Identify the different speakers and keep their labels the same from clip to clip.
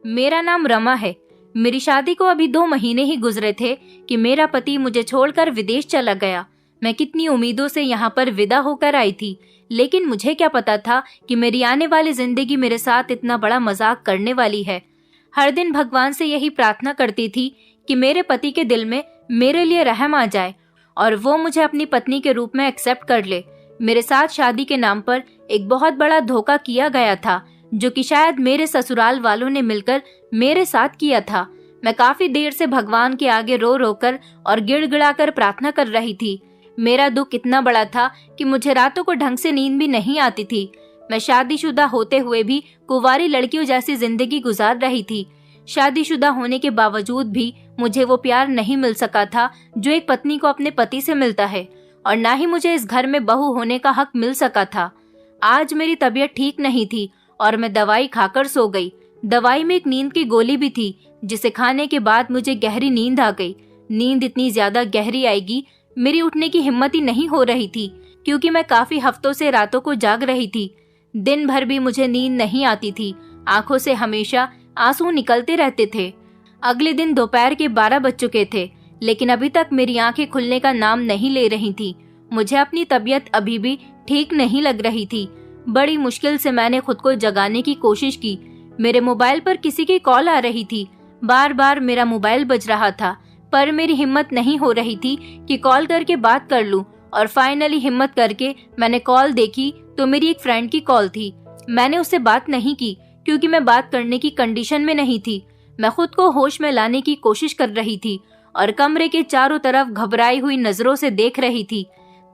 Speaker 1: मेरा नाम रमा है। मेरी शादी को अभी 2 महीने ही गुजरे थे कि मेरा पति मुझे छोड़कर विदेश चला गया। मैं कितनी उम्मीदों से यहाँ पर विदा होकर आई थी, लेकिन मुझे क्या पता था कि मेरी आने वाली जिंदगी मेरे साथ इतना बड़ा मजाक करने वाली है। हर दिन भगवान से यही प्रार्थना करती थी कि मेरे पति के दिल में मेरे लिए रहम आ जाए और वो मुझे अपनी पत्नी के रूप में एक्सेप्ट कर ले। मेरे साथ शादी के नाम पर एक बहुत बड़ा धोखा किया गया था, जो कि शायद मेरे ससुराल वालों ने मिलकर मेरे साथ किया था। मैं काफी देर से भगवान के आगे रो रो कर और गिड़गिड़ा कर प्रार्थना कर रही थी। मेरा दुख इतना बड़ा था कि मुझे रातों को ढंग से नींद भी नहीं आती थी। मैं शादीशुदा होते हुए भी कुंवारी लड़कियों जैसी जिंदगी गुजार रही थी। शादीशुदा होने के बावजूद भी मुझे वो प्यार नहीं मिल सका था जो एक पत्नी को अपने पति से मिलता है, और ना ही मुझे इस घर में बहू होने का हक मिल सका था। आज मेरी तबीयत ठीक नहीं थी और मैं दवाई खाकर सो गई। दवाई में एक नींद की गोली भी थी, जिसे खाने के बाद मुझे गहरी नींद आ गई। नींद इतनी ज्यादा गहरी आएगी, मेरी उठने की हिम्मत ही नहीं हो रही थी, क्योंकि मैं काफी हफ्तों से रातों को जाग रही थी। दिन भर भी मुझे नींद नहीं आती थी। आंखों से हमेशा आंसू निकलते रहते थे। अगले दिन दोपहर के 12 बज चुके थे, लेकिन अभी तक मेरी आंखें खुलने का नाम नहीं ले रही थी। मुझे अपनी तबीयत अभी भी ठीक नहीं लग रही थी। बड़ी मुश्किल से मैंने खुद को जगाने की कोशिश की। मेरे मोबाइल पर किसी की कॉल आ रही थी। बार बार मेरा मोबाइल बज रहा था, पर मेरी हिम्मत नहीं हो रही थी कि कॉल करके बात कर लूं। और फाइनली हिम्मत करके मैंने कॉल देखी तो मेरी एक फ्रेंड की कॉल थी। मैंने उससे बात नहीं की, क्योंकि मैं बात करने की कंडीशन में नहीं थी। मैं खुद को होश में लाने की कोशिश कर रही थी और कमरे के चारों तरफ घबराई हुई नजरों से देख रही थी।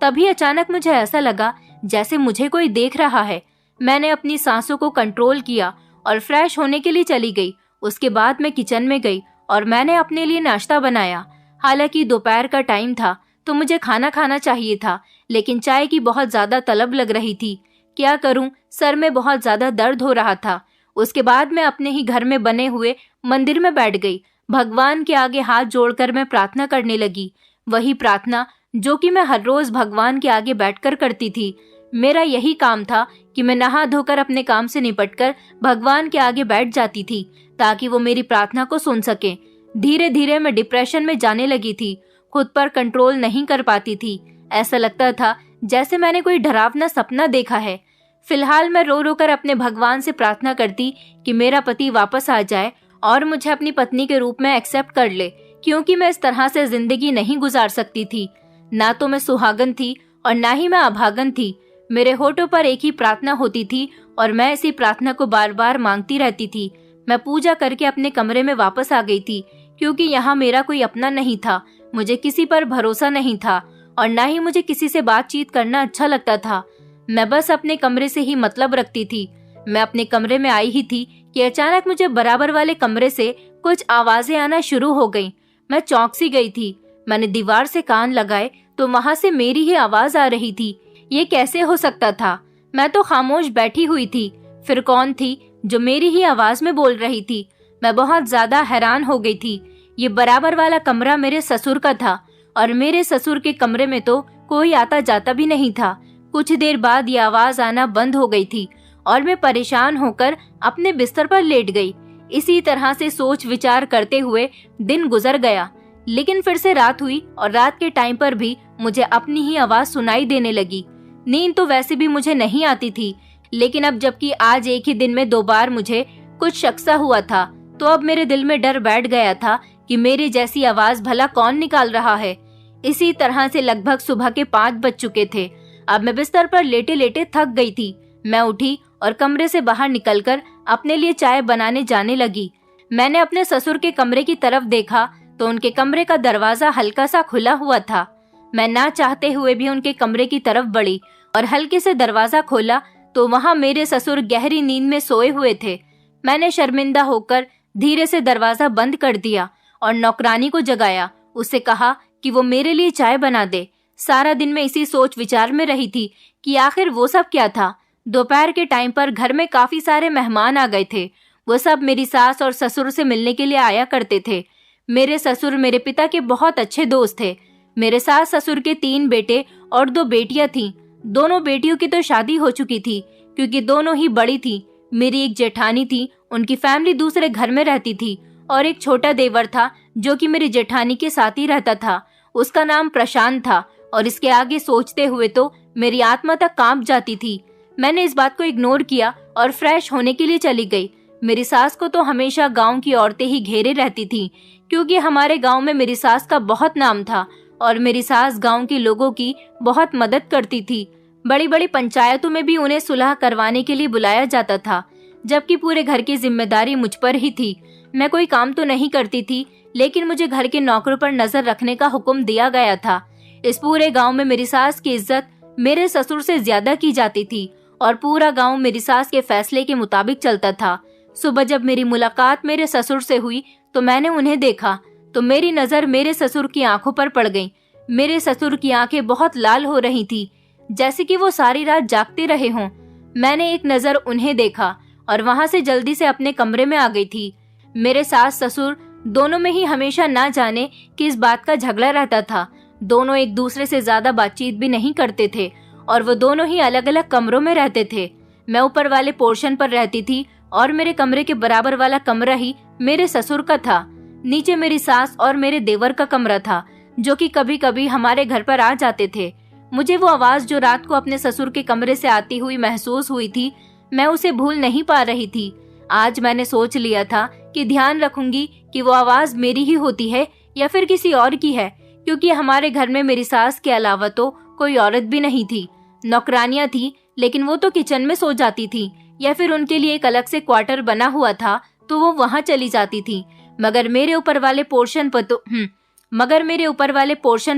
Speaker 1: तभी अचानक मुझे ऐसा लगा जैसे मुझे कोई देख रहा है। मैंने अपनी सांसों को कंट्रोल किया और फ्रेश होने के लिए चली गई। उसके बाद मैं किचन में गई और मैंने अपने लिए नाश्ता बनाया। हालांकि दोपहर का टाइम था तो मुझे खाना खाना चाहिए था, लेकिन चाय की बहुत ज्यादा तलब लग रही थी। क्या करूं, सर में बहुत ज्यादा दर्द हो रहा था। उसके बाद मैं अपने ही घर में बने हुए मंदिर में बैठ गई। भगवान के आगे हाथ जोड़कर मैं प्रार्थना करने लगी, वही प्रार्थना जो कि मैं हर रोज भगवान के आगे बैठकर करती थी। मेरा यही काम था कि मैं नहा धोकर अपने काम से निपटकर भगवान के आगे बैठ जाती थी, ताकि वो मेरी प्रार्थना को सुन सके। धीरे धीरे मैं डिप्रेशन में जाने लगी थी। खुद पर कंट्रोल नहीं कर पाती थी। ऐसा लगता था जैसे मैंने कोई डरावना सपना देखा है। फिलहाल मैं रो रो कर अपने भगवान से प्रार्थना करती कि मेरा पति वापस आ जाए और मुझे अपनी पत्नी के रूप में एक्सेप्ट कर ले, क्योंकि मैं इस तरह से जिंदगी नहीं गुजार सकती थी। ना तो मैं सुहागन थी और ना ही मैं अभागन थी। मेरे होठों पर एक ही प्रार्थना होती थी और मैं इसी प्रार्थना को बार बार मांगती रहती थी। मैं पूजा करके अपने कमरे में वापस आ गई थी, क्योंकि यहाँ मेरा कोई अपना नहीं था। मुझे किसी पर भरोसा नहीं था और ना ही मुझे किसी से बातचीत करना अच्छा लगता था। मैं बस अपने कमरे से ही मतलब रखती थी। मैं अपने कमरे में आई ही थी कि अचानक मुझे बराबर वाले कमरे से कुछ आवाजें आना शुरू हो गईं। मैं चौंक सी गई थी। मैंने दीवार से कान लगाए तो वहां से मेरी ही आवाज आ रही थी। ये कैसे हो सकता था? मैं तो खामोश बैठी हुई थी, फिर कौन थी जो मेरी ही आवाज में बोल रही थी? मैं बहुत ज्यादा हैरान हो गई थी। ये बराबर वाला कमरा मेरे ससुर का था और मेरे ससुर के कमरे में तो कोई आता जाता भी नहीं था। कुछ देर बाद ये आवाज आना बंद हो गई थी और मैं परेशान होकर अपने बिस्तर पर लेट गई। इसी तरह से सोच विचार करते हुए दिन गुजर गया। लेकिन फिर से रात हुई और रात के टाइम पर भी मुझे अपनी ही आवाज सुनाई देने लगी। नींद तो वैसे भी मुझे नहीं आती थी, लेकिन अब जबकि आज एक ही दिन में 2 बार मुझे कुछ शक सा हुआ था, तो अब मेरे दिल में डर बैठ गया था कि मेरी जैसी आवाज भला कौन निकाल रहा है। इसी तरह से लगभग सुबह के 5 बज चुके थे। अब मैं बिस्तर पर लेटे लेटे थक गई थी। मैं उठी और कमरे से बाहर निकलकर अपने लिए चाय बनाने जाने लगी। मैंने अपने ससुर के कमरे की तरफ देखा तो उनके कमरे का दरवाजा हल्का सा खुला हुआ था। मैं ना चाहते हुए भी उनके कमरे की तरफ बढ़ी और हल्के से दरवाजा खोला तो वहां मेरे ससुर गहरी नींद में सोए हुए थे। मैंने शर्मिंदा होकर धीरे से दरवाजा बंद कर दिया और नौकरानी को जगाया। उससे कहा कि वो मेरे लिए चाय बना दे। सारा दिन मैं इसी सोच विचार में रही थी कि आखिर वो सब क्या था। दोपहर के टाइम पर घर में काफी सारे मेहमान आ गए थे। वो सब मेरी सास और ससुर से मिलने के लिए आया करते थे। मेरे ससुर मेरे पिता के बहुत अच्छे दोस्त थे। मेरे सास ससुर के 3 बेटे और 2 बेटियां थीं। दोनों बेटियों की तो शादी हो चुकी थी, क्योंकि दोनों ही बड़ी थी। मेरी एक जेठानी थी, उनकी फैमिली दूसरे घर में रहती थी और एक छोटा देवर था जो कि मेरी जेठानी के साथ ही रहता था। उसका नाम प्रशांत था और इसके आगे सोचते हुए तो मेरी आत्मा तक कांप जाती थी। मैंने इस बात को इग्नोर किया और फ्रेश होने के लिए चली गई। मेरी सास को तो हमेशा गांव की औरतें ही घेरे रहती थी, क्योंकि हमारे गांव में मेरी सास का बहुत नाम था और मेरी सास गांव के लोगों की बहुत मदद करती थी। बड़ी बड़ी पंचायतों में भी उन्हें सुलह करवाने के लिए बुलाया जाता था, जबकि पूरे घर की जिम्मेदारी मुझ पर ही थी। मैं कोई काम तो नहीं करती थी, लेकिन मुझे घर के नौकरों पर नजर रखने का हुक्म दिया गया था। इस पूरे गांव में मेरी सास की इज्जत मेरे ससुर से ज्यादा की जाती थी और पूरा गांव मेरी सास के फैसले के मुताबिक चलता था। सुबह जब मेरी मुलाकात मेरे ससुर से हुई तो मैंने उन्हें देखा तो मेरी नजर मेरे ससुर की आंखों पर पड़ गई। मेरे ससुर की आंखें बहुत लाल हो रही थी, जैसे कि वो सारी रात जागते रहे हों। मैंने एक नजर उन्हें देखा और वहां से जल्दी से अपने कमरे में आ गई थी। मेरे सास ससुर दोनों में ही हमेशा ना जाने किस बात का झगड़ा रहता था। दोनों एक दूसरे से ज्यादा बातचीत भी नहीं करते थे और वो दोनों ही अलग अलग कमरों में रहते थे। मैं ऊपर वाले पोर्शन पर रहती थी और मेरे कमरे के बराबर वाला कमरा ही मेरे ससुर का था। नीचे मेरी सास और मेरे देवर का कमरा था, जो कि कभी कभी हमारे घर पर आ जाते थे। मुझे वो आवाज जो रात को अपने ससुर के कमरे से आती हुई महसूस हुई थी, मैं उसे भूल नहीं पा रही थी। आज मैंने सोच लिया था कि ध्यान रखूंगी कि वो आवाज मेरी ही होती है या फिर किसी और की है, क्योंकि हमारे घर में मेरी सास के अलावा तो कोई औरत भी नहीं थी। नौकरानियां थी, लेकिन वो तो किचन में सो जाती थी या फिर उनके लिए एक अलग से क्वार्टर बना हुआ था तो वो वहां चली जाती थी। मगर मेरे ऊपर वाले पोर्शन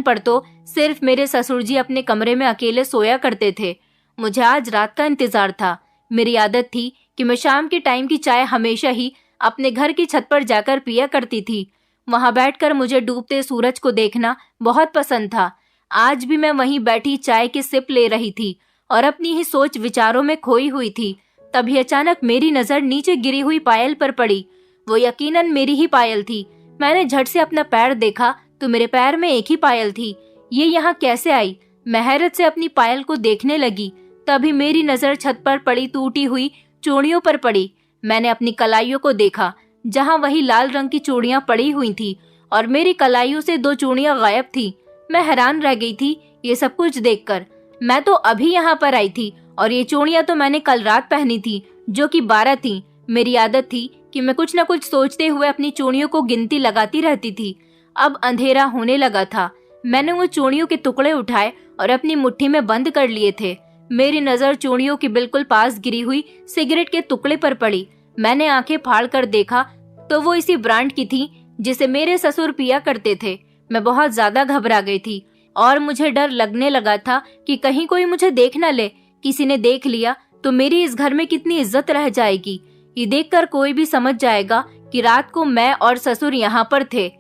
Speaker 1: पर तो सिर्फ मेरे ससुर जी अपने कमरे में अकेले सोया करते थे। मुझे आज रात का इंतजार था। मेरी आदत थी कि मैं शाम के टाइम की चाय हमेशा ही अपने घर की छत पर जाकर पिया करती थी। वहां बैठकर मुझे डूबते सूरज को देखना बहुत पसंद था। आज भी मैं वहीं बैठी चाय की सिप ले रही थी और अपनी ही सोच विचारों में खोई हुई थी। तभी अचानक मेरी नजर नीचे गिरी हुई पायल पर पड़ी। वो यकीनन मेरी ही पायल थी। मैंने झट से अपना पैर देखा तो मेरे पैर में एक ही पायल थी। ये यहाँ कैसे आई? मैं हैरत से अपनी पायल को देखने लगी। तभी मेरी नजर छत पर पड़ी टूटी हुई चूड़ियों पर पड़ी। मैंने अपनी कलाइयों को देखा, जहाँ वही लाल रंग की चूड़ियां पड़ी हुई थी और मेरी कलाइयों से 2 चूड़ियां गायब थी। मैं हैरान रह गई थी ये सब कुछ देखकर। मैं तो अभी यहाँ पर आई थी और ये चूड़ियां तो मैंने कल रात पहनी थी, जो कि 12 थी। मेरी आदत थी कि मैं कुछ न कुछ सोचते हुए अपनी चूड़ियों को गिनती लगाती रहती थी। अब अंधेरा होने लगा था। मैंने वो चूड़ियों के टुकड़े उठाए और अपनी मुट्ठी में बंद कर लिए थे। मेरी नजर चूड़ियों के बिल्कुल पास गिरी हुई सिगरेट के टुकड़े पर पड़ी। मैंने आंखें फाड़ कर देखा तो वो इसी ब्रांड की थी जिसे मेरे ससुर पिया करते थे। मैं बहुत ज्यादा घबरा गई थी और मुझे डर लगने लगा था कि कहीं कोई मुझे देख न ले। किसी ने देख लिया तो मेरी इस घर में कितनी इज्जत रह जाएगी। ये देखकर कोई भी समझ जाएगा कि रात को मैं और ससुर यहाँ पर थे।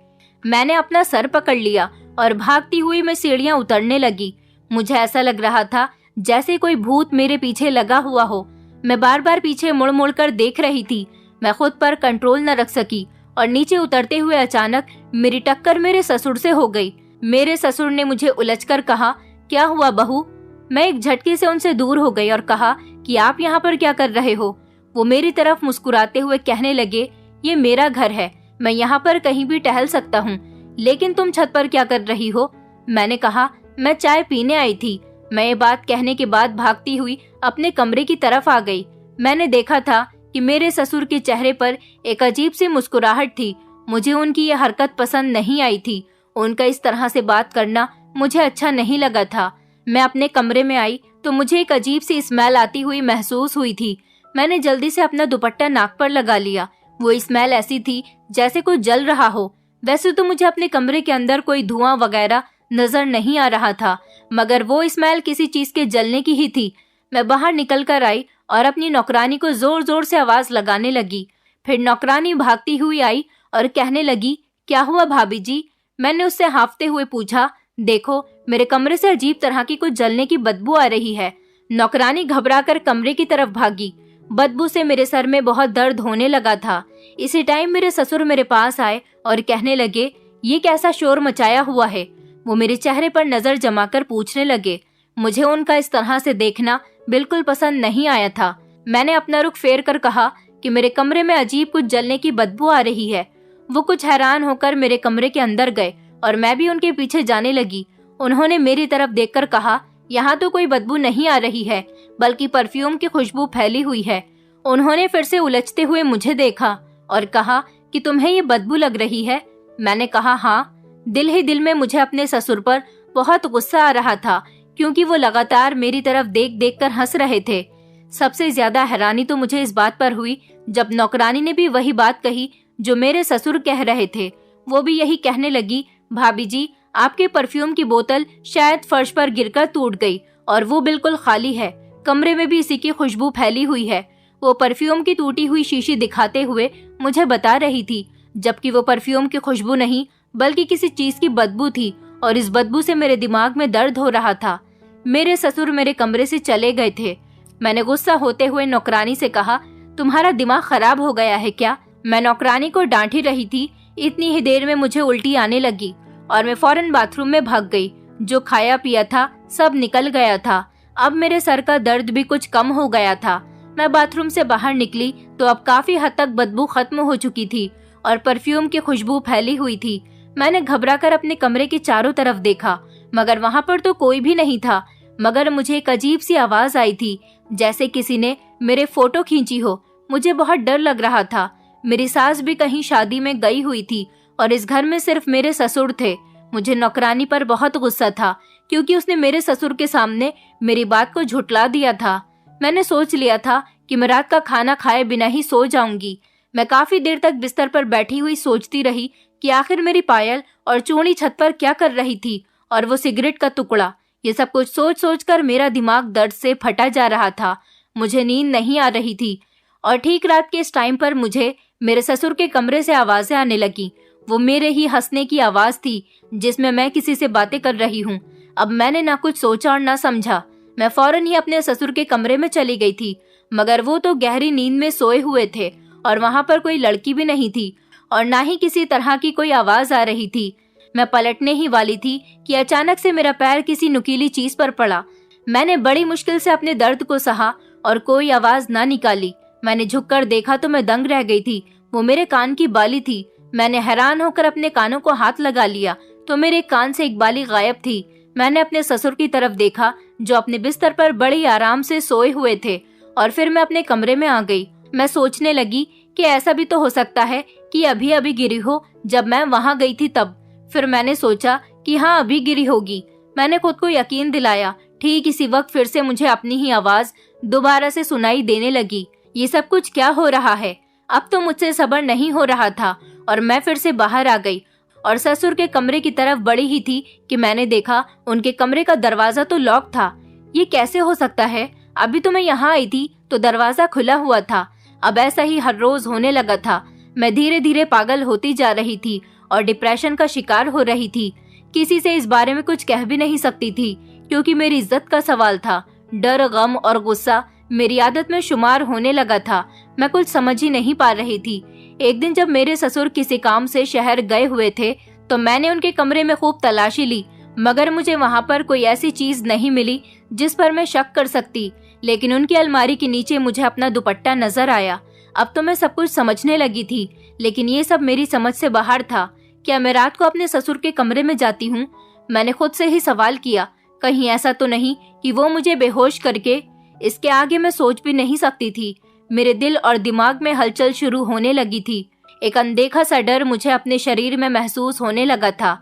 Speaker 1: मैंने अपना सर पकड़ लिया और भागती हुई मैं सीढ़ियां उतरने लगी। मुझे ऐसा लग रहा था जैसे कोई भूत मेरे पीछे लगा हुआ हो। मैं बार बार पीछे मुड़ मुड़ कर देख रही थी। मैं खुद पर कंट्रोल न रख सकी और नीचे उतरते हुए अचानक मेरी टक्कर मेरे ससुर से हो गई। मेरे ससुर ने मुझे उलझकर कहा, क्या हुआ बहू? मैं एक झटके से उनसे दूर हो गई और कहा कि आप यहाँ पर क्या कर रहे हो? वो मेरी तरफ मुस्कुराते हुए कहने लगे, ये मेरा घर है, मैं यहाँ पर कहीं भी टहल सकता हूँ, लेकिन तुम छत पर क्या कर रही हो? मैंने कहा, मैं चाय पीने आई थी। मैं ये बात कहने के बाद भागती हुई अपने कमरे की तरफ आ गई। मैंने देखा था कि मेरे ससुर के चेहरे पर एक अजीब सी मुस्कुराहट थी। मुझे उनकी यह हरकत पसंद नहीं आई थी। उनका इस तरह से बात करना मुझे अच्छा नहीं लगा था। मैं अपने कमरे में आई तो मुझे एक अजीब सी स्मेल आती हुई महसूस हुई थी। मैंने जल्दी से अपना दुपट्टा नाक पर लगा लिया। वो स्मेल ऐसी थी जैसे कोई जल रहा हो। वैसे तो मुझे अपने कमरे के अंदर कोई धुआं वगैरह नजर नहीं आ रहा था, मगर वो स्मेल किसी चीज के जलने की ही थी। मैं बाहर निकल कर आई और अपनी नौकरानी को जोर जोर से आवाज लगाने लगी। फिर नौकरानी भागती हुई आई और कहने लगी, क्या हुआ भाभी जी? मैंने उससे हांफते हुए पूछा, देखो मेरे कमरे से अजीब तरह की कुछ जलने की बदबू आ रही है। नौकरानी घबराकर कमरे की तरफ भागी। बदबू से मेरे सर में बहुत दर्द होने लगा था। इसी टाइम मेरे ससुर मेरे पास आए और कहने लगे, ये कैसा शोर मचाया हुआ है? वो मेरे चेहरे पर नजर जमाकर पूछने लगे। मुझे उनका इस तरह से देखना बिल्कुल पसंद नहीं आया था। मैंने अपना रुख फेर कर कहा कि मेरे कमरे में अजीब कुछ जलने की बदबू आ रही है। वो कुछ हैरान होकर मेरे कमरे के अंदर गए और मैं भी उनके पीछे जाने लगी। उन्होंने मेरी तरफ देखकर कहा, यहाँ तो कोई बदबू नहीं आ रही है, बल्कि परफ्यूम की खुशबू फैली हुई है। उन्होंने फिर से उलझते हुए मुझे देखा और कहा कि तुम्हें ये बदबू लग रही है? मैंने कहा हाँ। दिल ही दिल में मुझे अपने ससुर पर बहुत गुस्सा आ रहा था, क्योंकि वो लगातार मेरी तरफ देख देख कर हंस रहे थे। सबसे ज्यादा हैरानी तो मुझे इस बात पर हुई जब नौकरानी ने भी वही बात कही जो मेरे ससुर कह रहे थे। वो भी यही कहने लगी, भाभी जी, आपके परफ्यूम की बोतल शायद फर्श पर गिरकर टूट गई और वो बिल्कुल खाली है। कमरे में भी इसी की खुशबू फैली हुई है। वो परफ्यूम की टूटी हुई शीशी दिखाते हुए मुझे बता रही थी, जबकि वो परफ्यूम की खुशबू नहीं बल्कि किसी चीज की बदबू थी और इस बदबू से मेरे दिमाग में दर्द हो रहा था। मेरे ससुर मेरे कमरे से चले गए थे। मैंने गुस्सा होते हुए नौकरानी से कहा, तुम्हारा दिमाग खराब हो गया है क्या? मैं नौकरानी को डांट ही रही थी, इतनी ही देर में मुझे उल्टी आने लगी और मैं फौरन बाथरूम में भाग गई। जो खाया पिया था सब निकल गया था। अब मेरे सर का दर्द भी कुछ कम हो गया था। मैं बाथरूम से बाहर निकली तो अब काफी हद तक बदबू खत्म हो चुकी थी और परफ्यूम की खुशबू फैली हुई थी। मैंने घबराकर अपने कमरे के चारों तरफ देखा, मगर वहाँ पर तो कोई भी नहीं था। मगर मुझे एक अजीब सी आवाज आई थी, जैसे किसी ने मेरे फोटो खींची हो। मुझे बहुत डर लग रहा था। मेरी सास भी कहीं शादी में गई हुई थी और इस घर में सिर्फ मेरे ससुर थे। मुझे नौकरानी पर बहुत गुस्सा था, क्योंकि उसने मेरे ससुर के सामने मेरी बात को झुटला दिया था। मैंने सोच लिया था कि मैं रात का खाना खाए बिना ही सो जाऊंगी। मैं काफी देर तक बिस्तर पर बैठी हुई सोचती रही कि आखिर मेरी पायल और चूड़ी छत पर क्या कर रही थी और वो सिगरेट का टुकड़ा। ये सब कुछ सोच सोच कर मेरा दिमाग दर्द से फटा जा रहा था। मुझे नींद नहीं आ रही थी और ठीक रात के इस टाइम पर मुझे मेरे ससुर के कमरे से आवाजें आने लगी। वो मेरे ही हंसने की आवाज थी, जिसमें मैं किसी से बातें कर रही हूँ। अब मैंने ना कुछ सोचा और ना समझा। मैं फौरन ही अपने ससुर के कमरे में चली गई थी, मगर वो तो गहरी नींद में सोए हुए थे और वहाँ पर कोई लड़की भी नहीं थी और ना ही किसी तरह की कोई आवाज आ रही थी। मैं पलटने ही वाली थी कि अचानक से मेरा पैर किसी नुकीली चीज पर पड़ा। मैंने बड़ी मुश्किल से अपने दर्द को सहा और कोई आवाज ना निकाली। मैंने झुककर देखा तो मैं दंग रह गई थी। वो मेरे कान की बाली थी। मैंने हैरान होकर अपने कानों को हाथ लगा लिया तो मेरे कान से एक बाली गायब थी। मैंने अपने ससुर की तरफ देखा, जो अपने बिस्तर पर बड़ी आराम से सोए हुए थे, और फिर मैं अपने कमरे में आ गई। मैं सोचने लगी कि ऐसा भी तो हो सकता है कि अभी अभी गिरी हो जब मैं वहाँ गई थी तब। फिर मैंने सोचा कि हाँ, अभी गिरी होगी। मैंने खुद को यकीन दिलाया। ठीक इसी वक्त फिर से मुझे अपनी ही आवाज दोबारा से सुनाई देने लगी। ये सब कुछ क्या हो रहा है? अब तो मुझसे सब्र नहीं हो रहा था और मैं फिर से बाहर आ गई और ससुर के कमरे की तरफ बढ़ी ही थी कि मैंने देखा उनके कमरे का दरवाजा तो लॉक था। ये कैसे हो सकता है? अभी तो मैं यहाँ आई थी तो दरवाजा खुला हुआ था। अब ऐसा ही हर रोज होने लगा था। मैं धीरे धीरे पागल होती जा रही थी और डिप्रेशन का शिकार हो रही थी। किसी से इस बारे में कुछ कह भी नहीं सकती थी, क्योंकि मेरी इज्जत का सवाल था। डर, गम और गुस्सा मेरी आदत में शुमार होने लगा था। मैं कुछ समझ ही नहीं पा रही थी। एक दिन जब मेरे ससुर किसी काम से शहर गए हुए थे तो मैंने उनके कमरे में खूब तलाशी ली, मगर मुझे वहाँ पर कोई ऐसी चीज नहीं मिली जिस पर मैं शक कर सकती। लेकिन उनकी अलमारी के नीचे मुझे अपना दुपट्टा नजर आया। अब तो मैं सब कुछ समझने लगी थी, लेकिन ये सब मेरी समझ से बाहर था। क्या मैं रात को अपने ससुर के कमरे में जाती हूँ? मैंने खुद से ही सवाल किया। कहीं ऐसा तो नहीं कि वो मुझे बेहोश करके? इसके आगे मैं सोच भी नहीं सकती थी। मेरे दिल और दिमाग में हलचल शुरू होने लगी थी। एक अनदेखा सा डर मुझे अपने शरीर में महसूस होने लगा था।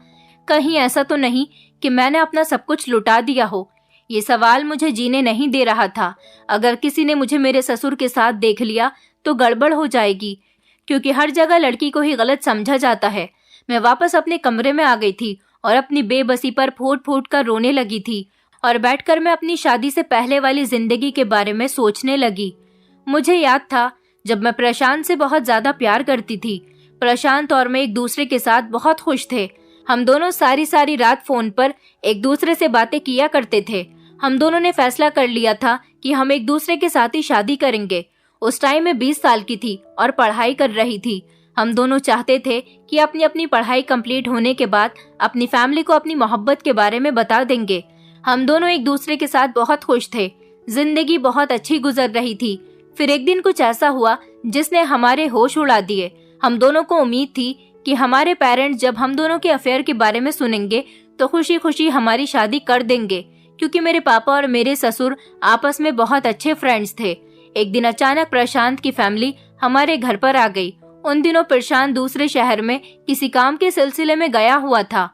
Speaker 1: कहीं ऐसा तो नहीं कि मैंने अपना सब कुछ लुटा दिया हो? ये सवाल मुझे जीने नहीं दे रहा था। अगर किसी ने मुझे मेरे ससुर के साथ देख लिया तो गड़बड़ हो जाएगी, क्योंकि हर जगह लड़की को ही गलत समझा जाता है। मैं वापस अपने कमरे में आ गई थी और अपनी बेबसी पर फूट फूट कर रोने लगी थी और बैठकर मैं अपनी शादी से पहले वाली जिंदगी के बारे में सोचने लगी। मुझे याद था जब मैं प्रशांत से बहुत ज्यादा प्यार करती थी। प्रशांत और मैं एक दूसरे के साथ बहुत खुश थे। हम दोनों सारी सारी रात फोन पर एक दूसरे से बातें किया करते थे। हम दोनों ने फैसला कर लिया था कि हम एक दूसरे के साथ ही शादी करेंगे। उस टाइम मैं 20 साल की थी और पढ़ाई कर रही थी। हम दोनों चाहते थे कि अपनी अपनी पढ़ाई कंप्लीट होने के बाद अपनी फैमिली को अपनी मोहब्बत के बारे में बता देंगे। हम दोनों एक दूसरे के साथ बहुत खुश थे। जिंदगी बहुत अच्छी गुजर रही थी। फिर एक दिन कुछ ऐसा हुआ जिसने हमारे होश उड़ा दिए। हम दोनों को उम्मीद थी कि हमारे पेरेंट्स जब हम दोनों के अफेयर के बारे में सुनेंगे तो खुशी खुशी हमारी शादी कर देंगे, क्योंकि मेरे पापा और मेरे ससुर आपस में बहुत अच्छे फ्रेंड्स थे। एक दिन अचानक प्रशांत की फैमिली हमारे घर पर आ गई। उन दिनों प्रशांत दूसरे शहर में किसी काम के सिलसिले में गया हुआ था।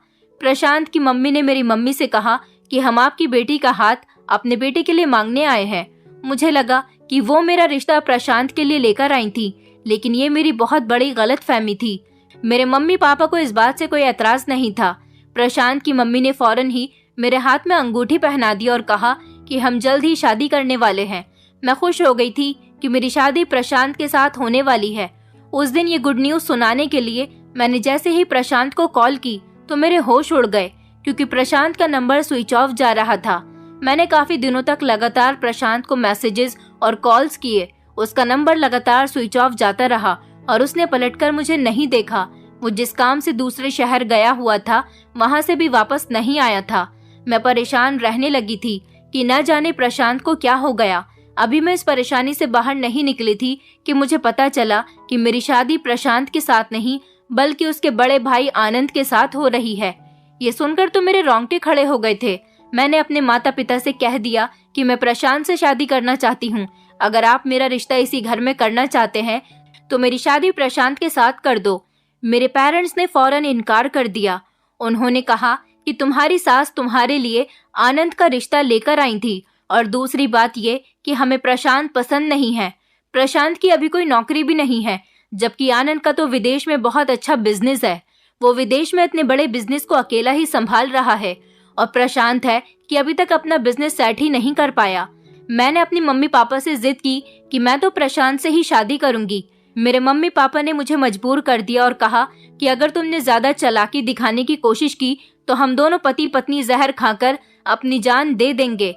Speaker 1: प्रशांत की मम्मी ने मेरी मम्मी से कहा कि हम आपकी बेटी का हाथ अपने बेटे के लिए मांगने आए हैं। मुझे लगा कि वो मेरा रिश्ता प्रशांत के लिए लेकर आई थी, लेकिन ये मेरी बहुत बड़ी गलतफहमी थी। मेरे मम्मी पापा को इस बात से कोई एतराज नहीं था। प्रशांत की मम्मी ने फौरन ही मेरे हाथ में अंगूठी पहना दी और कहा कि हम जल्द ही शादी करने वाले हैं। मैं खुश हो गई थी कि मेरी शादी प्रशांत के साथ होने वाली है। उस दिन ये गुड न्यूज सुनाने के लिए मैंने जैसे ही प्रशांत को कॉल की तो मेरे होश उड़ गए, क्योंकि प्रशांत का नंबर स्विच ऑफ जा रहा था। मैंने काफी दिनों तक लगातार प्रशांत को मैसेजेस और कॉल्स किए। उसका नंबर लगातार स्विच ऑफ जाता रहा और उसने पलटकर मुझे नहीं देखा। वो जिस काम से दूसरे शहर गया हुआ था वहां से भी वापस नहीं आया था। मैं परेशान रहने लगी थी कि न जाने प्रशांत को क्या हो गया। अभी मैं इस परेशानी से बाहर नहीं निकली थी कि मुझे पता चला कि मेरी शादी प्रशांत के साथ नहीं बल्कि उसके बड़े भाई आनंद के साथ हो रही है। ये सुनकर तो मेरे रोंगटे खड़े हो गए थे। मैंने अपने माता पिता से कह दिया कि मैं प्रशांत से शादी करना चाहती हूँ। अगर आप मेरा रिश्ता इसी घर में करना चाहते हैं तो मेरी शादी प्रशांत के साथ कर दो। मेरे पेरेंट्स ने फौरन इनकार कर दिया। उन्होंने कहा कि तुम्हारी सास तुम्हारे लिए आनंद का रिश्ता लेकर आई थी, और दूसरी बात ये कि हमें प्रशांत पसंद नहीं है। प्रशांत की अभी कोई नौकरी भी नहीं है, जबकि आनंद का तो विदेश में बहुत अच्छा बिजनेस है। वो विदेश में इतने बड़े बिजनेस को अकेला ही संभाल रहा है, और प्रशांत है कि अभी तक अपना बिजनेस सेट ही नहीं कर पाया। मैंने अपनी मम्मी पापा से जिद की कि मैं तो प्रशांत से ही शादी करूंगी। मेरे मम्मी पापा ने मुझे मजबूर कर दिया और कहा कि अगर तुमने ज्यादा चालाकी दिखाने की कोशिश की तो हम दोनों पति पत्नी जहर खाकर अपनी जान दे देंगे,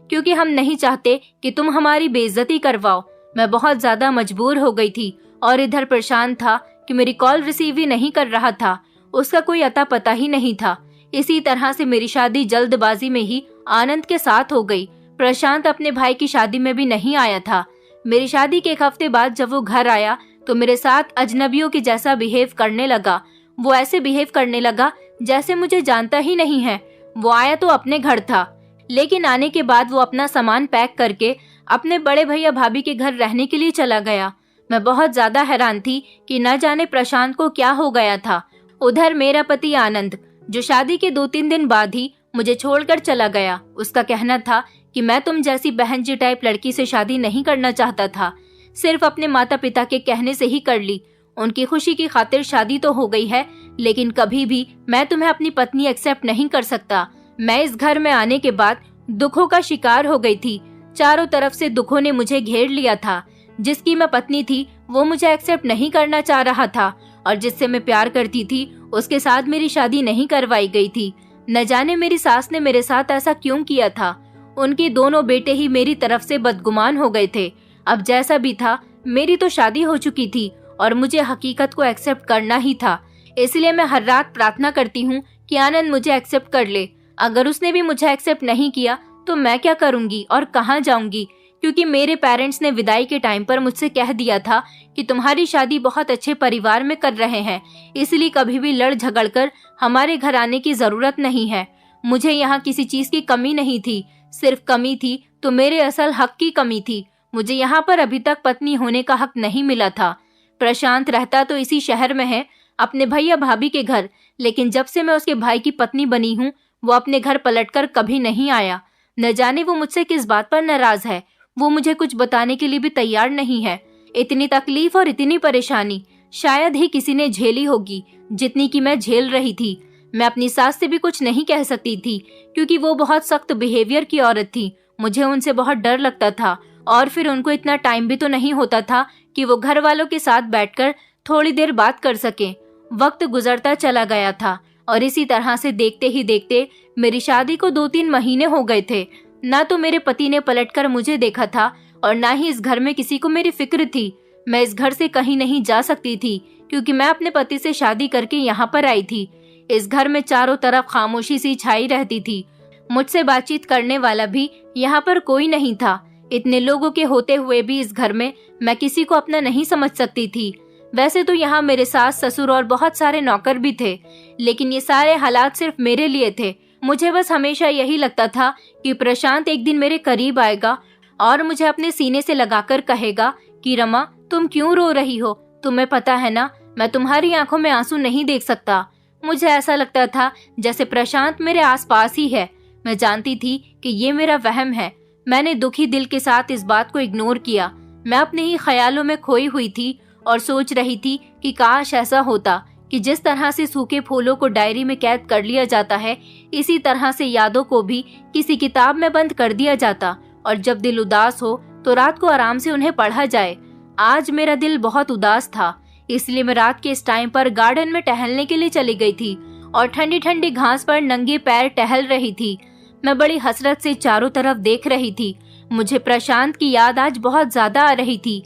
Speaker 1: क्योंकि हम नहीं चाहते कि तुम हमारी बेइज्जती करवाओ। मैं बहुत ज्यादा मजबूर हो गई थी, और इधर प्रशांत था कि मेरी कॉल रिसीव ही नहीं कर रहा था। उसका कोई अता पता ही नहीं था। इसी तरह से मेरी शादी जल्दबाजी में ही आनंद के साथ हो गई। प्रशांत अपने भाई की शादी में भी नहीं आया था। मेरी शादी के एक हफ्ते बाद जब वो घर आया तो मेरे साथ अजनबियों के जैसा बिहेव करने लगा। वो ऐसे बिहेव करने लगा जैसे मुझे जानता ही नहीं है। वो आया तो अपने घर था, लेकिन आने के बाद वो अपना सामान पैक करके अपने बड़े भैया भाभी के घर रहने के लिए चला गया। मैं बहुत ज्यादा हैरान थी कि न जाने प्रशांत को क्या हो गया था। उधर मेरा पति आनंद, जो शादी के 2-3 दिन बाद ही मुझे छोड़कर चला गया, उसका कहना था कि मैं तुम जैसी बहन जी टाइप लड़की से शादी नहीं करना चाहता था। सिर्फ अपने माता पिता के कहने से ही कर ली। उनकी खुशी की खातिर शादी तो हो गई है, लेकिन कभी भी मैं तुम्हें अपनी पत्नी एक्सेप्ट नहीं कर सकता। मैं इस घर में आने के बाद दुखों का शिकार हो गई थी। चारों तरफ से दुखों ने मुझे घेर लिया था। जिसकी मैं पत्नी थी वो मुझे एक्सेप्ट नहीं करना चाह रहा था, और जिससे मैं प्यार करती थी उसके साथ मेरी शादी नहीं करवाई गई थी। न जाने मेरी सास ने मेरे साथ ऐसा क्यों किया था। उनके दोनों बेटे ही मेरी तरफ से बदगुमान हो गए थे। अब जैसा भी था, मेरी तो शादी हो चुकी थी और मुझे हकीकत को एक्सेप्ट करना ही था। इसलिए मैं हर रात प्रार्थना करती हूँ कि आनंद मुझे एक्सेप्ट कर ले। अगर उसने भी मुझे एक्सेप्ट नहीं किया तो मैं क्या करूंगी और कहाँ जाऊंगी, क्योंकि मेरे पेरेंट्स ने विदाई के टाइम पर मुझसे कह दिया था कि तुम्हारी शादी बहुत अच्छे परिवार में कर रहे हैं, इसलिए कभी भी लड़ झगड़ कर हमारे घर आने की जरूरत नहीं है। मुझे यहाँ किसी चीज की कमी नहीं थी, सिर्फ कमी थी तो मेरे असल हक की कमी थी। मुझे यहाँ पर अभी तक पत्नी होने का हक नहीं मिला था। प्रशांत रहता तो इसी शहर में है, अपने भैया भाभी के घर, लेकिन जब से मैं उसके भाई की पत्नी बनी हूँ वो अपने घर पलटकर कभी नहीं आया। न जाने वो मुझसे किस बात पर नाराज है। वो मुझे कुछ बताने के लिए भी तैयार नहीं है। इतनी तकलीफ और इतनी परेशानी शायद ही किसी ने झेली होगी जितनी कि मैं झेल रही थी। मैं अपनी सास से भी कुछ नहीं कह सकती थी, क्योंकि वो बहुत सख्त बिहेवियर की औरत थी। मुझे उनसे बहुत डर लगता था, और फिर उनको इतना टाइम भी तो नहीं होता था कि वो घर वालों के साथ बैठकर थोड़ी देर बात कर सके। वक्त गुजरता चला गया था, और इसी तरह से देखते ही देखते मेरी शादी को 2-3 महीने हो गए थे। ना तो मेरे पति ने पलटकर मुझे देखा था, और ना ही इस घर में किसी को मेरी फिक्र थी। मैं इस घर से कहीं नहीं जा सकती थी, क्योंकि मैं अपने पति से शादी करके यहाँ पर आई थी। इस घर में चारों तरफ खामोशी सी छाई रहती थी। मुझसे बातचीत करने वाला भी यहाँ पर कोई नहीं था। इतने लोगों के होते हुए भी इस घर में मैं किसी को अपना नहीं समझ सकती थी। वैसे तो यहाँ मेरे सास ससुर और बहुत सारे नौकर भी थे, लेकिन ये सारे हालात सिर्फ मेरे लिए थे। मुझे बस हमेशा यही लगता था कि प्रशांत एक दिन मेरे करीब आएगा और मुझे अपने सीने से लगाकर कहेगा कि रमा, तुम क्यों रो रही हो? तुम्हें पता है ना, मैं तुम्हारी आंखों में आंसू नहीं देख सकता। मुझे ऐसा लगता था जैसे प्रशांत मेरे आसपास ही है। मैं जानती थी कि ये मेरा वहम है। मैंने दुखी दिल के साथ इस बात को इग्नोर किया। मैं अपने ही ख्यालों में खोई हुई थी और सोच रही थी कि काश ऐसा होता कि जिस तरह से सूखे फूलों को डायरी में कैद कर लिया जाता है, इसी तरह से यादों को भी किसी किताब में बंद कर दिया जाता और जब दिल उदास हो तो रात को आराम से उन्हें पढ़ा जाए। आज मेरा दिल बहुत उदास था, इसलिए मैं रात के इस टाइम पर गार्डन में टहलने के लिए चली गई थी और ठंडी ठंडी घास पर नंगे पैर टहल रही थी। मैं बड़ी हसरत से चारों तरफ देख रही थी। मुझे प्रशांत की याद आज बहुत ज्यादा आ रही थी।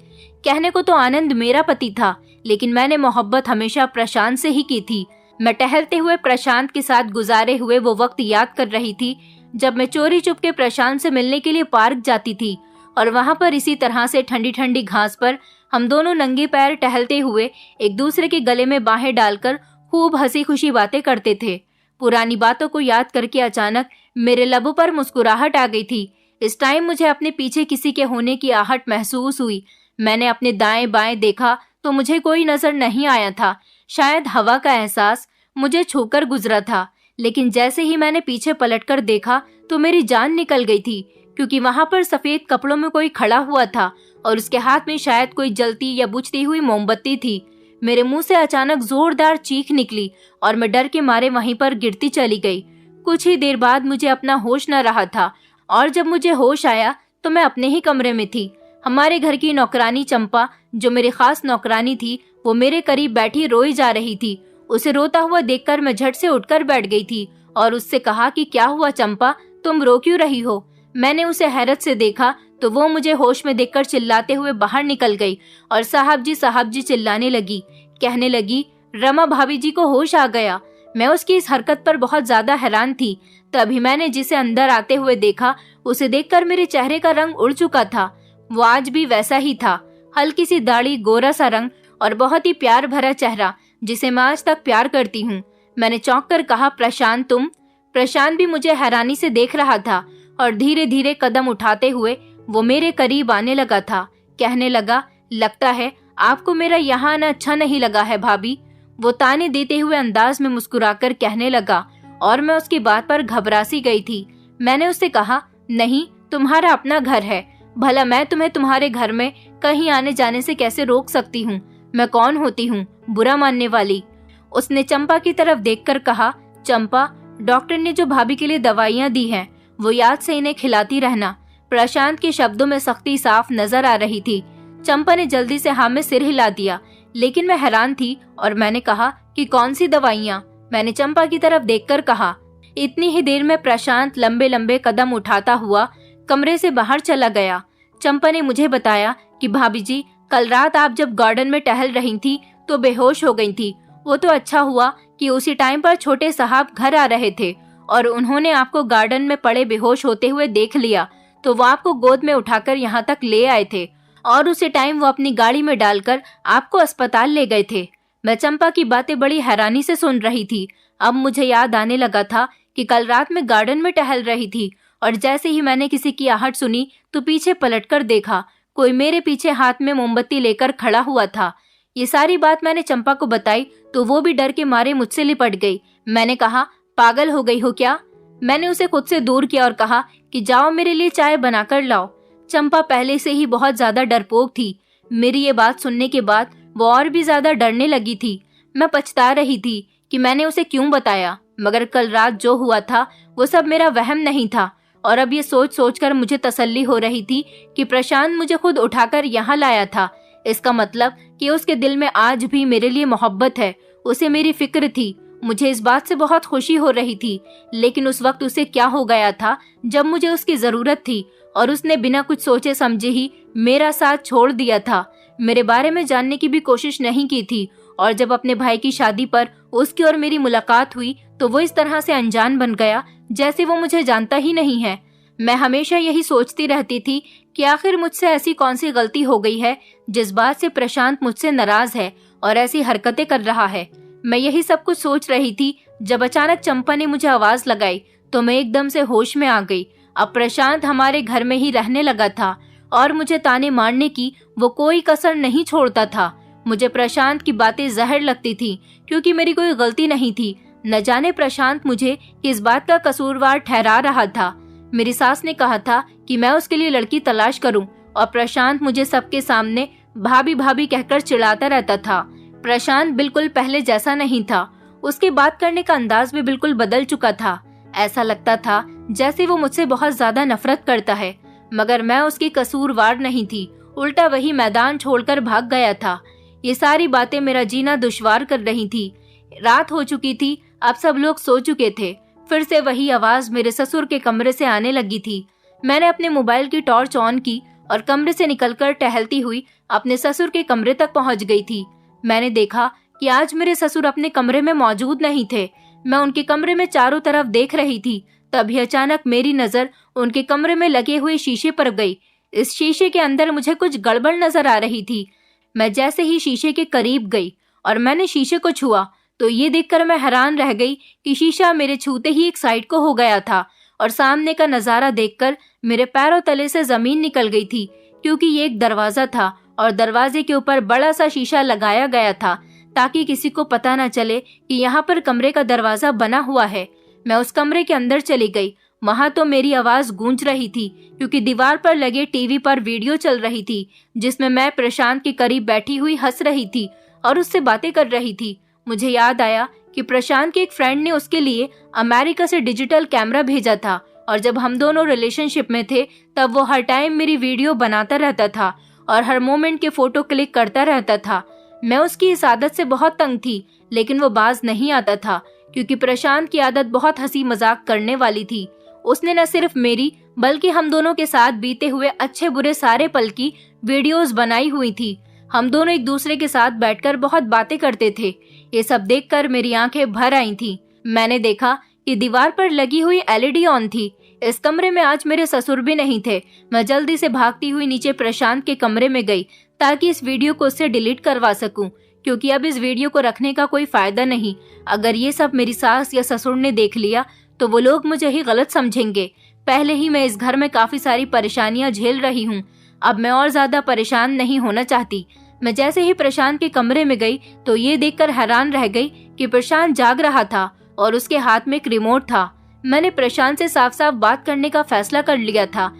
Speaker 1: कहने को तो आनंद मेरा पति था, लेकिन मैंने मोहब्बत हमेशा प्रशांत से ही की थी। मैं टहलते हुए प्रशांत के साथ गुजारे हुए वो वक्त याद कर रही थी जब मैं चोरी चुपके प्रशांत से मिलने के लिए पार्क जाती थी और वहां पर इसी तरह से ठंडी ठंडी घास पर हम दोनों नंगे पैर टहलते हुए एक दूसरे के गले में बाहें डालकर खूब हंसी खुशी बातें करते थे। पुरानी बातों को याद करके अचानक मेरे लबों पर मुस्कुराहट आ गई थी। इस टाइम मुझे अपने पीछे किसी के होने की आहट महसूस हुई। मैंने अपने दाएं बाएं देखा तो मुझे कोई नजर नहीं आया था। शायद हवा का एहसास मुझे छूकर गुजरा था, लेकिन जैसे ही मैंने पीछे पलटकर देखा तो मेरी जान निकल गई थी, क्योंकि वहां पर सफेद कपड़ों में कोई खड़ा हुआ था और उसके हाथ में शायद कोई जलती या बुझती हुई मोमबत्ती थी। मेरे मुंह से अचानक जोरदार चीख निकली और मैं डर के मारे वहीं पर गिरती चली गई। कुछ ही देर बाद मुझे अपना होश न रहा था और जब मुझे होश आया तो मैं अपने ही कमरे में थी। हमारे घर की नौकरानी चंपा, जो मेरी खास नौकरानी थी, वो मेरे करीब बैठी रोई जा रही थी। उसे रोता हुआ देखकर मैं झट से उठकर बैठ गई थी और उससे कहा कि क्या हुआ चंपा, तुम रो क्यों रही हो? मैंने उसे हैरत से देखा तो वो मुझे होश में देखकर चिल्लाते हुए बाहर निकल गई और साहब जी चिल्लाने लगी। कहने लगी, रमा भाभी जी को होश आ गया। मैं उसकी इस हरकत पर बहुत ज्यादा हैरान थी। तभी मैंने जिसे अंदर आते हुए देखा, उसे देखकर मेरे चेहरे का रंग उड़ चुका था। वो आज भी वैसा ही था, हल्की सी दाढ़ी, गोरा सा रंग और बहुत ही प्यार भरा चेहरा, जिसे मैं आज तक प्यार करती हूँ। मैंने चौंक कर कहा, प्रशांत तुम? प्रशांत भी मुझे हैरानी से देख रहा था और धीरे धीरे कदम उठाते हुए वो मेरे करीब आने लगा था। कहने लगा, लगता है आपको मेरा यहाँ आना अच्छा नहीं लगा है भाभी। वो ताने देते हुए अंदाज में मुस्कुराकर कहने लगा और मैं उसकी बात पर घबरा सी गई थी। मैंने उससे कहा, नहीं, तुम्हारा अपना घर है, भला मैं तुम्हें तुम्हारे घर में कहीं आने जाने से कैसे रोक सकती हूँ? मैं कौन होती हूँ बुरा मानने वाली? उसने चंपा की तरफ देखकर कहा, चंपा, डॉक्टर ने जो भाभी के लिए दवाइयाँ दी हैं वो याद से इन्हें खिलाती रहना। प्रशांत के शब्दों में सख्ती साफ नजर आ रही थी। चंपा ने जल्दी से हाँ में सिर हिला दिया, लेकिन मैं हैरान थी और मैंने कहा कि कौन सी दवाइयाँ? मैंने चंपा की तरफ देखकर कहा। इतनी ही देर में प्रशांत लंबे लंबे कदम उठाता हुआ कमरे से बाहर चला गया। चंपा ने मुझे बताया कि भाभी जी, कल रात आप जब गार्डन में टहल रही थी तो बेहोश हो गई थी। वो तो अच्छा हुआ कि उसी टाइम पर छोटे साहब घर आ रहे थे और उन्होंने आपको गार्डन में पड़े बेहोश होते हुए देख लिया, तो वो आपको गोद में उठाकर यहाँ तक ले आए थे और उसी टाइम वो अपनी गाड़ी में डालकर आपको अस्पताल ले गए थे। मैं चंपा की बातें बड़ी हैरानी से सुन रही थी। अब मुझे याद आने लगा था कि कल रात मैं गार्डन में टहल रही थी और जैसे ही मैंने किसी की आहट सुनी तो पीछे पलटकर देखा, कोई मेरे पीछे हाथ में मोमबत्ती लेकर खड़ा हुआ था। ये सारी बात मैंने चंपा को बताई तो वो भी डर के मारे मुझसे लिपट गई। मैंने कहा, पागल हो गई हो क्या? मैंने उसे खुद से दूर किया और कहा कि जाओ मेरे लिए चाय बनाकर लाओ। चंपा पहले से ही बहुत ज्यादा डरपोक थी। मेरी ये बात सुनने के बाद वो और भी ज्यादा डरने लगी थी। मैं पछता रही थी कि मैंने उसे क्यों बताया, मगर कल रात जो हुआ था वो सब मेरा वहम नहीं था और अब ये सोच सोचकर मुझे तसल्ली हो रही थी कि प्रशांत मुझे खुद उठाकर यहाँ लाया था। इसका मतलब कि उसके दिल में आज भी मेरे लिए मोहब्बत है, उसे मेरी फिक्र थी। मुझे इस बात से बहुत खुशी हो रही थी, लेकिन उस वक्त उसे क्या हो गया था जब मुझे उसकी जरूरत थी और उसने बिना कुछ सोचे समझे ही मेरा साथ छोड़ दिया था। मेरे बारे में जानने की भी कोशिश नहीं की थी और जब अपने भाई की शादी पर उसकी और मेरी मुलाकात हुई तो वो इस तरह से अनजान बन गया जैसे वो मुझे जानता ही नहीं है। मैं हमेशा यही सोचती रहती थी कि आखिर मुझसे ऐसी कौन सी गलती हो गई है जिस बात से प्रशांत मुझसे नाराज है और ऐसी हरकतें कर रहा है। मैं यही सब कुछ सोच रही थी जब अचानक चंपा ने मुझे आवाज लगाई तो मैं एकदम से होश में आ गई। अब प्रशांत हमारे घर में ही रहने लगा था और मुझे ताने मारने की वो कोई कसर नहीं छोड़ता था। मुझे प्रशांत की बातें जहर लगती थी क्योंकि मेरी कोई गलती नहीं थी। न जाने प्रशांत मुझे किस बात का कसूरवार ठहरा रहा था। मेरी सास ने कहा था कि मैं उसके लिए लड़की तलाश करूं और प्रशांत मुझे सबके सामने भाभी भाभी कहकर चिढ़ाता रहता था। प्रशांत बिल्कुल पहले जैसा नहीं था। उसके बात करने का अंदाज भी बिल्कुल बदल चुका था। ऐसा लगता था जैसे वो मुझसे बहुत ज्यादा नफरत करता है, मगर मैं उसकी कसूरवार नहीं थी। उल्टा वही मैदान छोड़कर भाग गया था। ये सारी बातें मेरा जीना दुश्वार कर रही थी। रात हो चुकी थी, अब सब लोग सो चुके थे। फिर से वही आवाज मेरे ससुर के कमरे से आने लगी थी। मैंने अपने मोबाइल की टॉर्च ऑन की और कमरे से निकलकर टहलती हुई अपने ससुर के कमरे तक पहुंच गई थी। मैंने देखा कि आज मेरे ससुर अपने कमरे में मौजूद नहीं थे। मैं उनके कमरे में चारों तरफ देख रही थी, तभी अचानक मेरी नजर उनके कमरे में लगे हुए शीशे पर गई। इस शीशे के अंदर मुझे कुछ गड़बड़ नजर आ रही थी। मैं जैसे ही शीशे के करीब गई और मैंने शीशे को छुआ तो ये देखकर मैं हैरान रह गई कि शीशा मेरे छूते ही एक साइड को हो गया था और सामने का नजारा देखकर मेरे पैरों तले से जमीन निकल गई थी, क्योंकि ये एक दरवाजा था और दरवाजे के ऊपर बड़ा सा शीशा लगाया गया था ताकि किसी को पता न चले कि यहाँ पर कमरे का दरवाजा बना हुआ है। मैं उस कमरे के अंदर चली गई। वहां तो मेरी आवाज गूंज रही थी क्योंकि दीवार पर लगे टीवी पर वीडियो चल रही थी जिसमें मैं प्रशांत के करीब बैठी हुई हंस रही थी और उससे बातें कर रही थी। मुझे याद आया कि प्रशांत के एक फ्रेंड ने उसके लिए अमेरिका से डिजिटल कैमरा भेजा था और जब हम दोनों रिलेशनशिप में थे तब वो हर टाइम मेरी वीडियो बनाता रहता था और हर मोमेंट के फोटो क्लिक करता रहता था। मैं उसकी इस आदत से बहुत तंग थी, लेकिन वो बाज नहीं आता था क्योंकि प्रशांत की आदत बहुत हंसी मजाक करने वाली थी। उसने न सिर्फ मेरी बल्कि हम दोनों के साथ बीते हुए अच्छे बुरे सारे पल की वीडियोस बनाई हुई थी। हम दोनों एक दूसरे के साथ बैठकर बहुत बातें करते थे। ये सब देखकर मेरी आंखें भर आई थीं। मैंने देखा कि दीवार पर लगी हुई एलईडी ऑन थी। इस कमरे में आज मेरे ससुर भी नहीं थे। मैं जल्दी से भागती हुई नीचे प्रशांत के कमरे में गई ताकि इस वीडियो को उससे डिलीट करवा सकूं, क्योंकि अब इस वीडियो को रखने का कोई फायदा नहीं। अगर ये सब मेरी सास या ससुर ने देख लिया तो वो लोग मुझे ही गलत समझेंगे। पहले ही मैं इस घर में काफी सारी परेशानियां झेल रही हूँ, अब मैं और ज्यादा परेशान नहीं होना चाहती। मैं जैसे ही प्रशांत के कमरे में गई तो ये देखकर हैरान रह गई कि प्रशांत जाग रहा था और उसके हाथ में एक रिमोट था। मैंने प्रशांत से साफ साफ बात करने का फैसला कर लिया था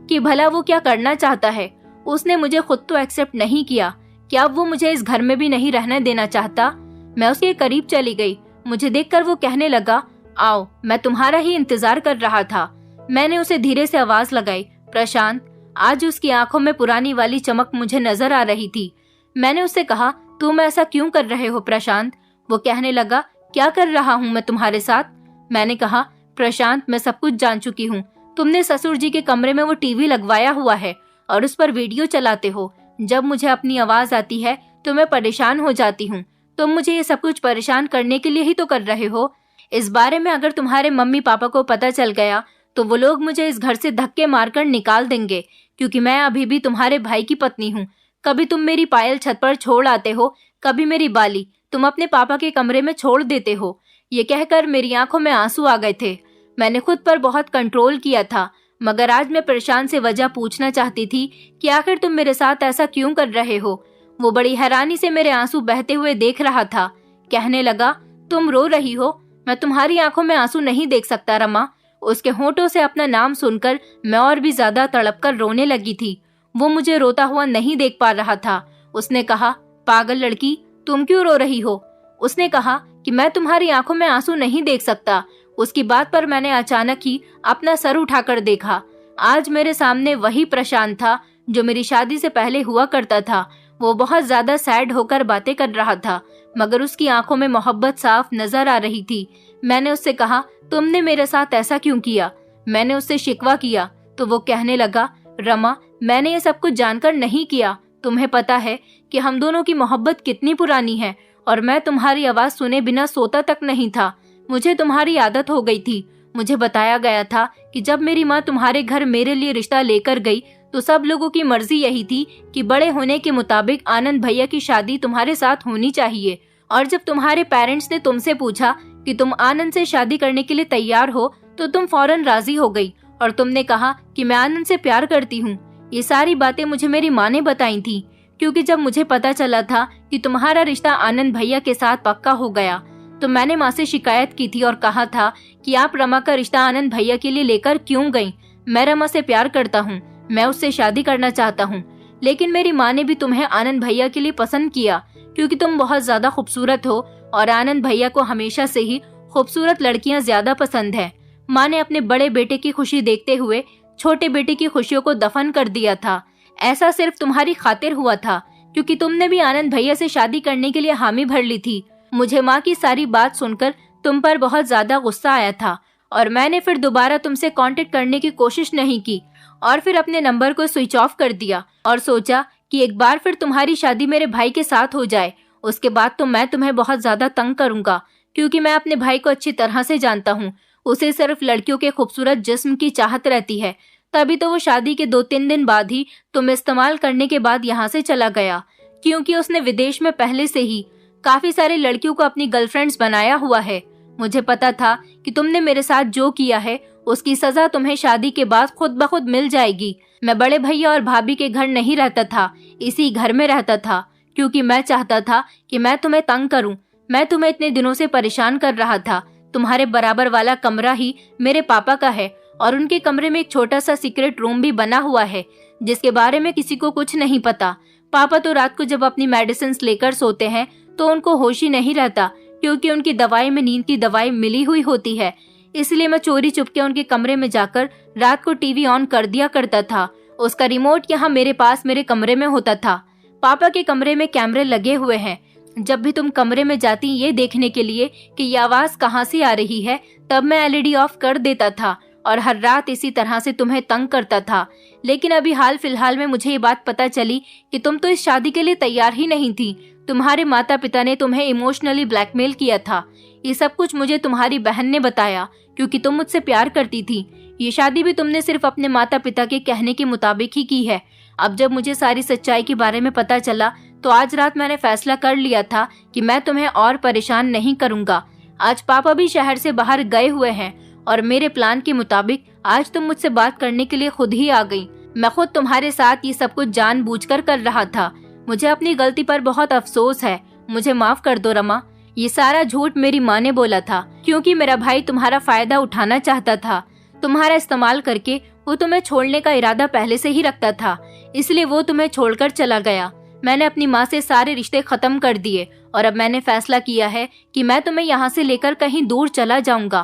Speaker 1: कि भला वो क्या करना चाहता है। उसने मुझे खुद तो एक्सेप्ट नहीं किया, क्या वो मुझे इस घर में भी नहीं रहने देना चाहता। मैं उसके करीब चली गई। मुझे देखकर वो कहने लगा, आओ, मैं तुम्हारा ही इंतजार कर रहा था। मैंने उसे धीरे से आवाज लगाई, प्रशांत। आज उसकी आंखों में पुरानी वाली चमक मुझे नजर आ रही थी। मैंने उससे कहा, तुम ऐसा क्यों कर रहे हो प्रशांत? वो कहने लगा, क्या कर रहा हूँ मैं तुम्हारे साथ? मैंने कहा, प्रशांत, मैं सब कुछ जान चुकी हूँ। तुमने ससुर जी के कमरे में वो टीवी लगवाया हुआ है और उस पर वीडियो चलाते हो। जब मुझे अपनी आवाज आती है तो मैं परेशान हो जाती हूँ। तुम मुझे ये सब कुछ परेशान करने के लिए ही तो कर रहे हो। इस बारे में अगर तुम्हारे मम्मी पापा को पता चल गया तो वो लोग मुझे इस घर से धक्के मारकर निकाल देंगे, क्योंकि मैं अभी भी तुम्हारे भाई की पत्नी हूँ। कभी तुम मेरी पायल छत पर छोड़ आते हो, कभी मेरी बाली तुम अपने पापा के कमरे में छोड़ देते हो। ये कहकर मेरी आंखों में आंसू आ गए थे। मैंने खुद पर बहुत कंट्रोल किया था, मगर आज मैं प्रशांत से वजह पूछना चाहती थी कि आखिर तुम मेरे साथ ऐसा क्यों कर रहे हो। वो बड़ी हैरानी से मेरे आंसू बहते हुए देख रहा था। कहने लगा, तुम रो रही हो? मैं तुम्हारी आंखों में आंसू नहीं देख सकता रमा। उसके होठों से अपना नाम सुनकर मैं और भी ज्यादा तड़पकर रोने लगी थी। वो मुझे रोता हुआ नहीं देख पा रहा था। उसने कहा, पागल लड़की, तुम क्यों रो रही हो? उसने कहा कि मैं तुम्हारी आंखों में आंसू नहीं देख सकता। उसकी बात पर मैंने अचानक ही अपना सर उठाकर देखा। आज मेरे सामने वही प्रशांत था जो मेरी शादी से पहले हुआ करता था। वो बहुत ज्यादा सैड होकर बातें कर रहा था, मगर उसकी आंखों में मोहब्बत साफ नजर आ रही थी। मैंने उससे कहा, तुमने मेरे साथ ऐसा क्यों किया? मैंने उससे शिकवा किया तो वो कहने लगा, रमा, मैंने ये सब कुछ जानकर नहीं किया। तुम्हें पता है कि हम दोनों की मोहब्बत कितनी पुरानी है और मैं तुम्हारी आवाज सुने बिना सोता तक नहीं था। मुझे तुम्हारी आदत हो गई थी। मुझे बताया गया था कि जब मेरी माँ तुम्हारे घर मेरे लिए रिश्ता लेकर गई तो सब लोगों की मर्जी यही थी कि बड़े होने के मुताबिक आनंद भैया की शादी तुम्हारे साथ होनी चाहिए। और जब तुम्हारे पेरेंट्स ने तुमसे पूछा कि तुम आनंद से शादी करने के लिए तैयार हो तो तुम फौरन राजी हो गई और तुमने कहा कि मैं आनंद से प्यार करती हूँ। ये सारी बातें मुझे मेरी माँ ने बताई थी, क्योंकि जब मुझे पता चला था कि तुम्हारा रिश्ता आनंद भैया के साथ पक्का हो गया तो मैंने माँ से शिकायत की थी और कहा था कि आप रमा का रिश्ता आनंद भैया के लिए लेकर क्यों गई। मैं रमा से प्यार करता हूँ, मैं उससे शादी करना चाहता हूँ। लेकिन मेरी माँ ने भी तुम्हें आनंद भैया के लिए पसंद किया क्योंकि तुम बहुत ज्यादा खूबसूरत हो और आनंद भैया को हमेशा से ही खूबसूरत लड़कियां ज्यादा पसंद है। माँ ने अपने बड़े बेटे की खुशी देखते हुए छोटे बेटे की खुशियों को दफन कर दिया था। ऐसा सिर्फ तुम्हारी खातिर हुआ था क्योंकि तुमने भी आनंद भैया से शादी करने के लिए हामी भर ली थी। मुझे माँ की सारी बात सुनकर तुम पर बहुत ज्यादा गुस्सा आया था और मैंने फिर दोबारा तुमसे कांटेक्ट करने की कोशिश नहीं की और फिर अपने नंबर को स्विच ऑफ कर दिया और सोचा कि एक बार फिर तुम्हारी शादी मेरे भाई के साथ हो जाए। उसके बाद तो मैं तुम्हें बहुत ज्यादा तंग करूंगा क्योंकि मैं अपने भाई को अच्छी तरह से जानता हूँ। उसे सिर्फ लड़कियों के खूबसूरत जिस्म की चाहत रहती है, तभी तो वो शादी के 2-3 दिन बाद ही तुम इस्तेमाल करने के बाद यहाँ से चला गया, क्योंकि उसने विदेश में पहले से ही काफी सारी लड़कियों को अपनी गर्लफ्रेंड्स बनाया हुआ है। मुझे पता था कि तुमने मेरे साथ जो किया है उसकी सजा तुम्हें शादी के बाद खुद ब खुद मिल जाएगी। मैं बड़े भैया और भाभी के घर नहीं रहता था, इसी घर में रहता था क्योंकि मैं चाहता था कि मैं तुम्हें तंग करूं। मैं तुम्हें इतने दिनों से परेशान कर रहा था। तुम्हारे बराबर वाला कमरा ही मेरे पापा का है और उनके कमरे में एक छोटा सा सीक्रेट रूम भी बना हुआ है जिसके बारे में किसी को कुछ नहीं पता। पापा तो रात को जब अपनी मेडिसिन लेकर सोते हैं तो उनको होश ही नहीं रहता क्योंकि उनकी दवाई में नींद की दवाई मिली हुई होती है। इसलिए मैं चोरी चुपके उनके कमरे में जाकर रात को टीवी ऑन कर दिया करता था। उसका रिमोट यहाँ मेरे पास मेरे कमरे में होता था। पापा के कमरे में कैमरे लगे हुए हैं। जब भी तुम कमरे में जाती ये देखने के लिए कि ये आवाज कहाँ से आ रही है, तब मैं एलईडी ऑफ कर देता था और हर रात इसी तरह से तुम्हें तंग करता था। लेकिन अभी हाल फिलहाल में मुझे ये बात पता चली कि तुम तो इस शादी के लिए तैयार ही नहीं थी। तुम्हारे माता पिता ने तुम्हें इमोशनली ब्लैकमेल किया था। ये सब कुछ मुझे तुम्हारी बहन ने बताया क्योंकि तुम मुझसे प्यार करती थी। ये शादी भी तुमने सिर्फ अपने माता पिता के कहने के मुताबिक ही की है। अब जब मुझे सारी सच्चाई के बारे में पता चला तो आज रात मैंने फैसला कर लिया था कि मैं तुम्हें और परेशान नहीं करूंगा। आज पापा भी शहर से बाहर गए हुए हैं और मेरे प्लान के मुताबिक आज तुम मुझसे बात करने के लिए खुद ही आ गई। मैं खुद तुम्हारे साथ ये सब कुछ जानबूझकर कर रहा था। मुझे अपनी गलती पर बहुत अफसोस है। मुझे माफ कर दो रमा। ये सारा झूठ मेरी माँ ने बोला था क्योंकि मेरा भाई तुम्हारा फायदा उठाना चाहता था। तुम्हारा इस्तेमाल करके वो तुम्हें छोड़ने का इरादा पहले से ही रखता था, इसलिए वो तुम्हें छोड़कर चला गया। मैंने अपनी माँ से सारे रिश्ते खत्म कर दिए और अब मैंने फैसला किया है कि मैं तुम्हें यहाँ से लेकर कहीं दूर चला जाऊंगा।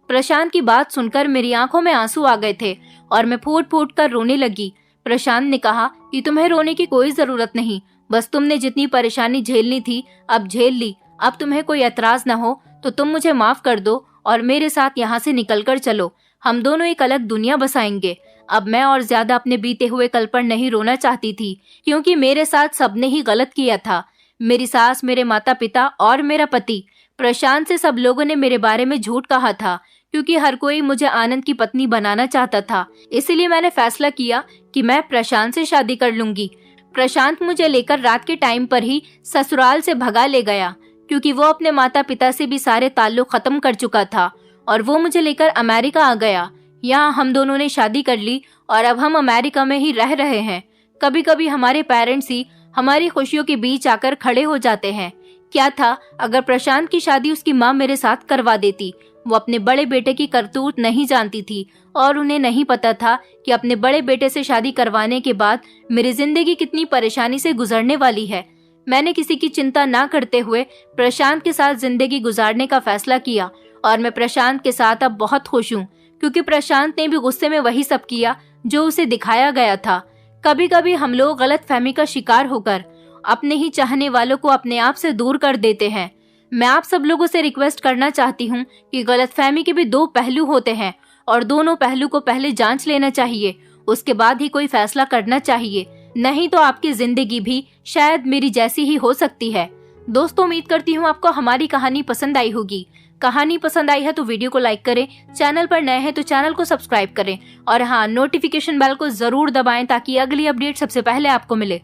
Speaker 1: प्रशांत की बात सुनकर मेरी आंखों में आंसू आ गए थे और मैं फूट फूट कर रोने लगी। प्रशांत ने कहा कि तुम्हें रोने की कोई जरूरत नहीं, बस तुमने जितनी परेशानी झेलनी थी अब झेल ली। अब तुम्हें कोई एतराज न हो तो तुम मुझे माफ कर दो और मेरे साथ यहाँ से निकल कर चलो। हम दोनों एक अलग दुनिया बसाएंगे। अब मैं और ज्यादा अपने बीते हुए कल पर नहीं रोना चाहती थी क्योंकि मेरे साथ सबने ही गलत किया था। मेरी सास, मेरे माता पिता और मेरा पति। प्रशांत से सब लोगों ने मेरे बारे में झूठ कहा था क्योंकि हर कोई मुझे आनंद की पत्नी बनाना चाहता था। इसलिए मैंने फैसला किया कि मैं प्रशांत से शादी कर लूंगी। प्रशांत मुझे लेकर रात के टाइम पर ही ससुराल से भगा ले गया क्योंकि वो अपने माता पिता से भी सारे ताल्लुक खत्म कर चुका था और वो मुझे लेकर अमेरिका आ गया। यहाँ हम दोनों ने शादी कर ली और अब हम अमेरिका में ही रह रहे हैं। कभी कभी हमारे पेरेंट्स ही हमारी खुशियों के बीच आकर खड़े हो जाते हैं। क्या था अगर प्रशांत की शादी उसकी माँ मेरे साथ करवा देती। वो अपने बड़े बेटे की करतूत नहीं जानती थी और उन्हें नहीं पता था कि अपने बड़े बेटे से शादी करवाने के बाद मेरी जिंदगी कितनी परेशानी से गुजरने वाली है। मैंने किसी की चिंता ना करते हुए प्रशांत के साथ जिंदगी गुजारने का फैसला किया और मैं प्रशांत के साथ अब बहुत खुश हूँ क्योंकि प्रशांत ने भी गुस्से में वही सब किया जो उसे दिखाया गया था। कभी कभी हम लोग गलतफहमी का शिकार होकर अपने ही चाहने वालों को अपने आप से दूर कर देते हैं। मैं आप सब लोगों से रिक्वेस्ट करना चाहती हूँ कि गलतफहमी के भी 2 पहलू होते हैं और दोनों पहलू को पहले जांच लेना चाहिए, उसके बाद ही कोई फैसला करना चाहिए। नहीं तो आपकी जिंदगी भी शायद मेरी जैसी ही हो सकती है। दोस्तों, उम्मीद करती हूँ आपको हमारी कहानी पसंद आई होगी। कहानी पसंद आई है तो वीडियो को लाइक करें, चैनल पर नए हैं तो चैनल को सब्सक्राइब करें और हाँ, नोटिफिकेशन बेल को जरूर दबाएं ताकि अगली अपडेट सबसे पहले आपको मिले।